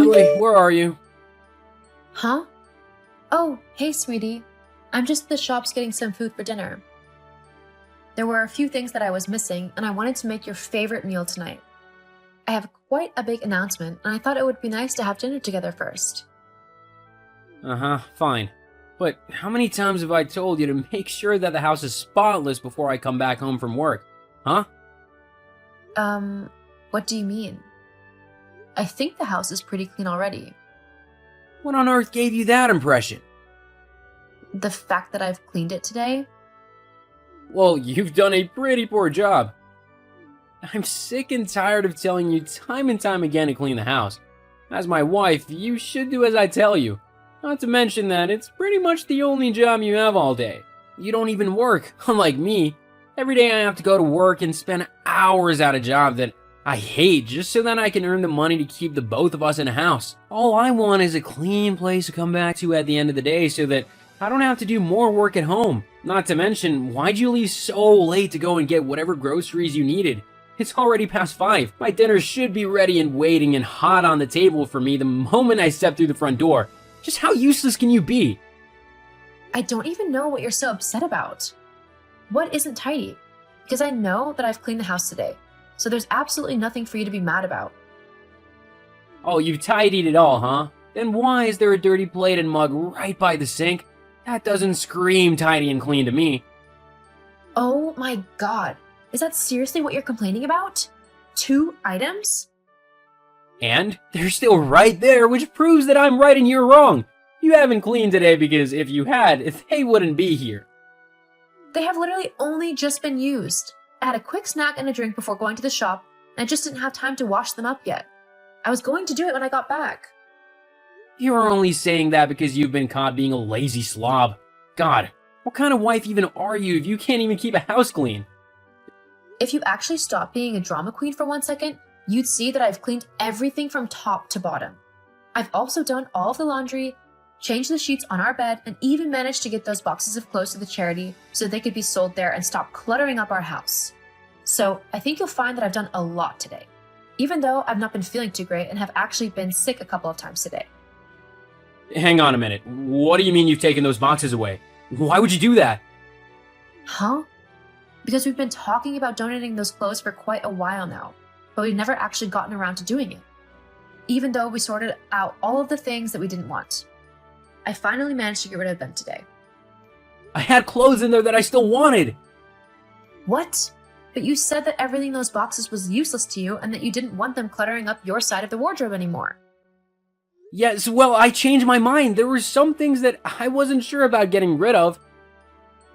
Quickly, where are you? Huh? Oh, hey, sweetie. I'm just at the shops getting some food for dinner. There were a few things that I was missing, and I wanted to make your favorite meal tonight. I have quite a big announcement, and I thought it would be nice to have dinner together first. Fine. But how many times have I told you to make sure that the house is spotless before I come back home from work? Huh? What do you mean? I think the house is pretty clean already. What on earth gave you that impression? The fact that I've cleaned it today? Well, you've done a pretty poor job. I'm sick and tired of telling you time and time again to clean the house. As my wife, you should do as I tell you. Not to mention that it's pretty much the only job you have all day. You don't even work, unlike me. Every day I have to go to work and spend hours at a job that I hate just so that I can earn the money to keep the both of us in a house. All I want is a clean place to come back to at the end of the day so that I don't have to do more work at home. Not to mention, why'd you leave so late to go and get whatever groceries you needed? It's already past 5. My dinner should be ready and waiting and hot on the table for me the moment I step through the front door. Just how useless can you be? I don't even know what you're so upset about. What isn't tidy? Because I know that I've cleaned the house today, so there's absolutely nothing for you to be mad about. Oh, you've tidied it all, huh? Then why is there a dirty plate and mug right by the sink? That doesn't scream tidy and clean to me. Oh my god. Is that seriously what you're complaining about? 2 items? And they're still right there, which proves that I'm right and you're wrong. You haven't cleaned today because if you had, they wouldn't be here. They have literally only just been used. I had a quick snack and a drink before going to the shop, and I just didn't have time to wash them up yet. I was going to do it when I got back. You're only saying that because you've been caught being a lazy slob. God, what kind of wife even are you if you can't even keep a house clean? If you actually stopped being a drama queen for 1 second, you'd see that I've cleaned everything from top to bottom. I've also done all of the laundry, changed the sheets on our bed, and even managed to get those boxes of clothes to the charity so they could be sold there and stop cluttering up our house. So I think you'll find that I've done a lot today, even though I've not been feeling too great and have actually been sick a couple of times today. Hang on a minute. What do you mean you've taken those boxes away? Why would you do that? Huh? Because we've been talking about donating those clothes for quite a while now, but we've never actually gotten around to doing it. Even though we sorted out all of the things that we didn't want. I finally managed to get rid of them today. I had clothes in there that I still wanted. What? But you said that everything in those boxes was useless to you and that you didn't want them cluttering up your side of the wardrobe anymore. Yes, well, I changed my mind. There were some things that I wasn't sure about getting rid of.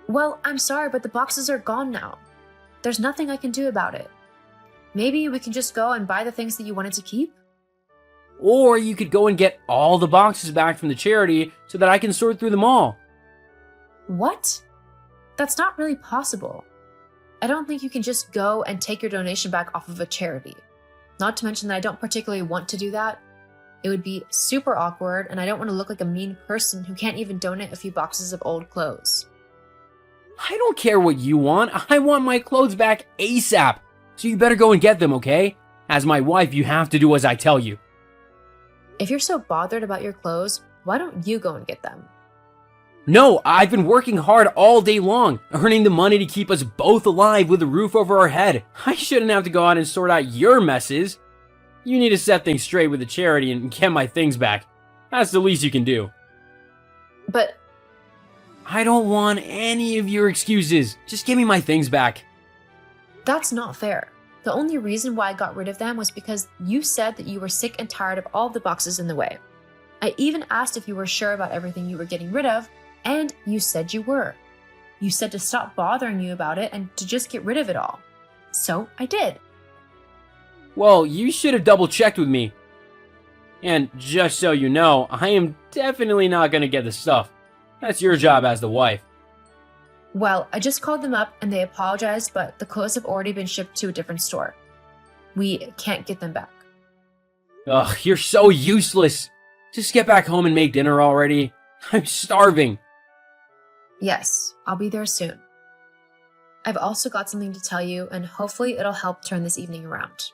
Well, I'm sorry, but the boxes are gone now. There's nothing I can do about it. Maybe we can just go and buy the things that you wanted to keep? Or you could go and get all the boxes back from the charity so that I can sort through them all. What? That's not really possible. I don't think you can just go and take your donation back off of a charity. Not to mention that I don't particularly want to do that. It would be super awkward, and I don't want to look like a mean person who can't even donate a few boxes of old clothes. I don't care what you want. I want my clothes back ASAP. So you better go and get them, okay? As my wife, you have to do as I tell you. If you're so bothered about your clothes, why don't you go and get them? No, I've been working hard all day long, earning the money to keep us both alive with a roof over our head. I shouldn't have to go out and sort out your messes. You need to set things straight with the charity and get my things back. That's the least you can do. But I don't want any of your excuses. Just give me my things back. that's not fair. The only reason why I got rid of them was because you said that you were sick and tired of all the boxes in the way. I even asked if you were sure about everything you were getting rid of, and you said you were. You said to stop bothering you about it and to just get rid of it all. So I did. Well, you should have double-checked with me. And just so you know, I am definitely not going to get the stuff. That's your job as the wife. Well, I just called them up and they apologized, but the clothes have already been shipped to a different store. We can't get them back. Ugh, you're so useless. Just get back home and make dinner already. I'm starving. Yes, I'll be there soon. I've also got something to tell you, and hopefully it'll help turn this evening around.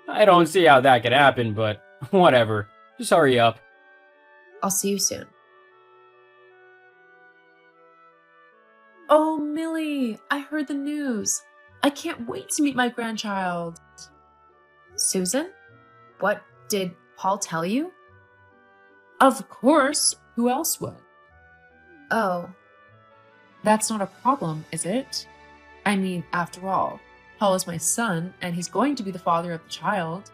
I don't see how that could happen, but Whatever. Just hurry up. I'll see you soon. Oh, Millie, I heard the news. I can't wait to meet my grandchild. Susan? What did Paul tell you? Of course. Who else would? Oh. That's not a problem, is it? I mean, after all, Paul is my son, and he's going to be the father of the child.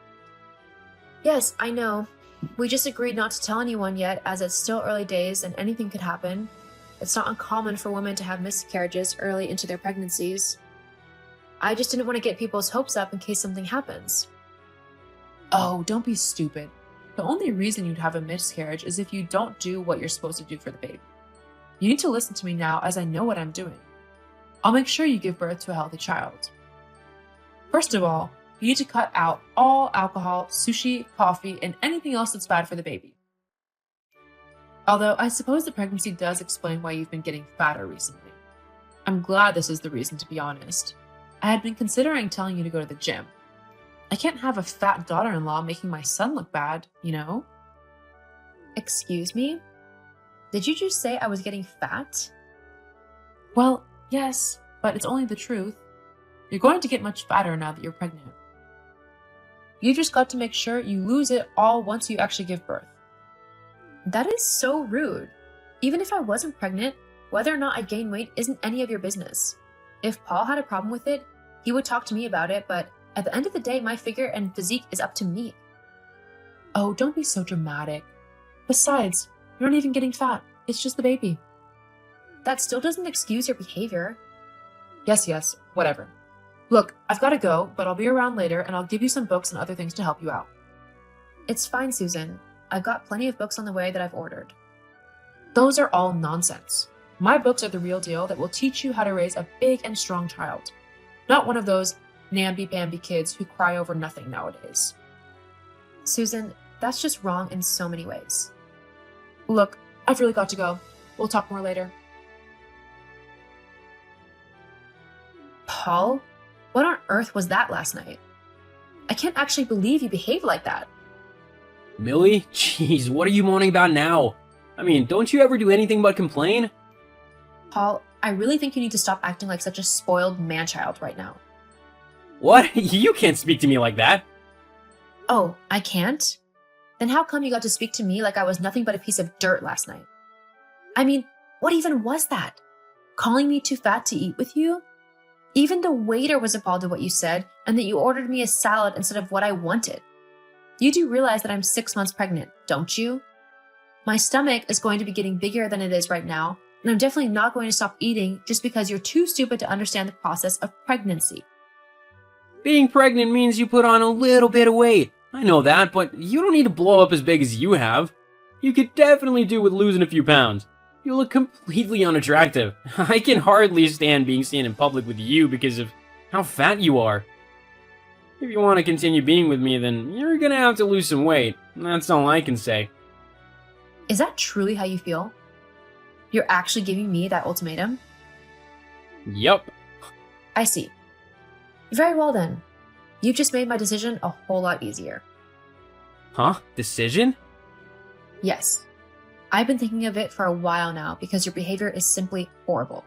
Yes, I know. We just agreed not to tell anyone yet, as it's still early days and anything could happen. It's not uncommon for women to have miscarriages early into their pregnancies. I just didn't want to get people's hopes up in case something happens. Oh, don't be stupid. The only reason you'd have a miscarriage is if you don't do what you're supposed to do for the baby. You need to listen to me now, as I know what I'm doing. I'll make sure you give birth to a healthy child. First of all, you need to cut out all alcohol, sushi, coffee, and anything else that's bad for the baby. Although I suppose the pregnancy does explain why you've been getting fatter recently. I'm glad this is the reason, to be honest. I had been considering telling you to go to the gym. I can't have a fat daughter-in-law making my son look bad, you know? Excuse me? Did you just say I was getting fat? Well, yes, but it's only the truth. You're going to get much fatter now that you're pregnant. You just got to make sure you lose it all once you actually give birth. That is so rude. Even if I wasn't pregnant, whether or not I gain weight isn't any of your business. If Paul had a problem with it, he would talk to me about it, but at the end of the day, my figure and physique is up to me. Oh, don't be so dramatic. Besides, you're not even getting fat. It's just the baby. That still doesn't excuse your behavior. Yes, whatever. Look, I've got to go, but I'll be around later and I'll give you some books and other things to help you out. It's fine, Susan. I've got plenty of books on the way that I've ordered. Those are all nonsense. My books are the real deal that will teach you how to raise a big and strong child. Not one of those namby-pamby kids who cry over nothing nowadays. Susan, that's just wrong in so many ways. Look, I've really got to go. We'll talk more later. Paul? What on earth was that last night? I can't actually believe you behaved like that. Millie? Jeez, what are you moaning about now? I mean, don't you ever do anything but complain? Paul, I really think you need to stop acting like such a spoiled man-child right now. What? You can't speak to me like that. Oh, I can't? Then how come you got to speak to me like I was nothing but a piece of dirt last night? I mean, what even was that? Calling me too fat to eat with you? Even the waiter was appalled at what you said, and that you ordered me a salad instead of what I wanted. You do realize that I'm 6 months pregnant, don't you? My stomach is going to be getting bigger than it is right now, and I'm definitely not going to stop eating just because you're too stupid to understand the process of pregnancy. Being pregnant means you put on a little bit of weight. I know that, but you don't need to blow up as big as you have. You could definitely do with losing a few pounds. You look completely unattractive. I can hardly stand being seen in public with you because of how fat you are. If you want to continue being with me, then you're gonna have to lose some weight. That's all I can say. Is that truly how you feel? You're actually giving me that ultimatum? Yup. I see. Very well then. You've just made my decision a whole lot easier. Huh? Decision? Yes. I've been thinking of it for a while now because your behavior is simply horrible.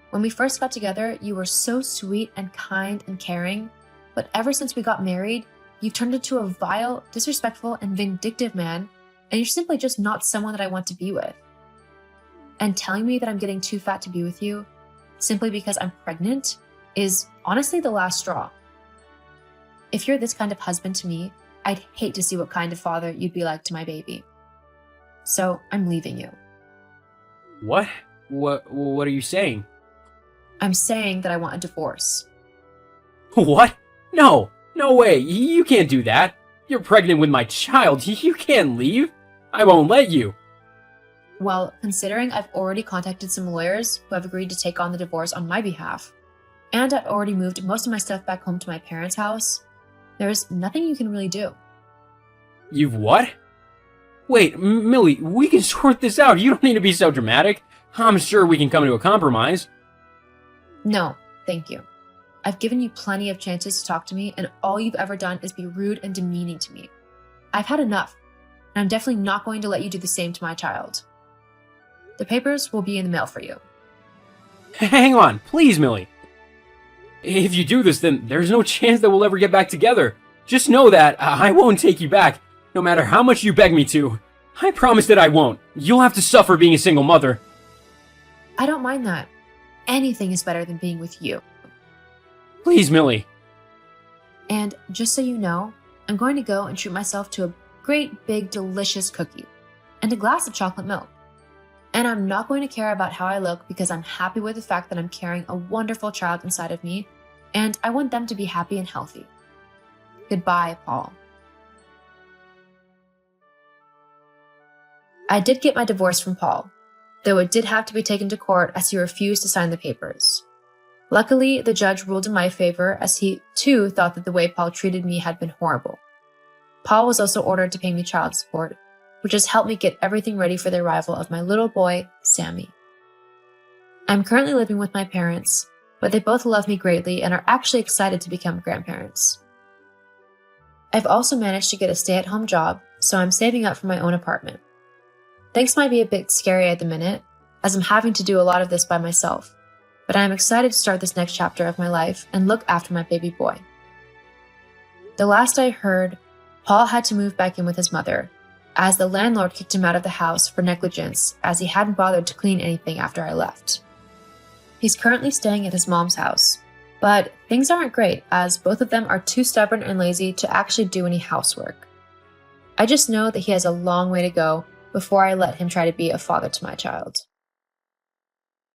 When we first got together, you were so sweet and kind and caring, but ever since we got married, you've turned into a vile, disrespectful, and vindictive man, and you're simply just not someone that I want to be with. And telling me that I'm getting too fat to be with you, simply because I'm pregnant, is honestly the last straw. If you're this kind of husband to me, I'd hate to see what kind of father you'd be like to my baby. So I'm leaving you. What? What are you saying? I'm saying that I want a divorce. What? No way, you can't do that. You're pregnant with my child, you can't leave. I won't let you. Well, considering I've already contacted some lawyers who have agreed to take on the divorce on my behalf, and I've already moved most of my stuff back home to my parents' house, there's nothing you can really do. You've what? Wait, Millie, we can sort this out. You don't need to be so dramatic. I'm sure we can come to a compromise. No, thank you. I've given you plenty of chances to talk to me, and all you've ever done is be rude and demeaning to me. I've had enough, and I'm definitely not going to let you do the same to my child. The papers will be in the mail for you. Hang on, please, Millie. If you do this, then there's no chance that we'll ever get back together. Just know that I won't take you back, no matter how much you beg me to. I promise that I won't. You'll have to suffer being a single mother. I don't mind that. Anything is better than being with you. Please, Millie. And just so you know, I'm going to go and treat myself to a great big delicious cookie and a glass of chocolate milk. And I'm not going to care about how I look because I'm happy with the fact that I'm carrying a wonderful child inside of me, and I want them to be happy and healthy. Goodbye, Paul. I did get my divorce from Paul, though it did have to be taken to court as he refused to sign the papers. Luckily, the judge ruled in my favor as he, too, thought that the way Paul treated me had been horrible. Paul was also ordered to pay me child support, which has helped me get everything ready for the arrival of my little boy, Sammy. I'm currently living with my parents, but they both love me greatly and are actually excited to become grandparents. I've also managed to get a stay-at-home job, so I'm saving up for my own apartment. Things might be a bit scary at the minute, as I'm having to do a lot of this by myself, but I am excited to start this next chapter of my life and look after my baby boy. The last I heard, Paul had to move back in with his mother, as the landlord kicked him out of the house for negligence as he hadn't bothered to clean anything after I left. He's currently staying at his mom's house, but things aren't great as both of them are too stubborn and lazy to actually do any housework. I just know that he has a long way to go before I let him try to be a father to my child.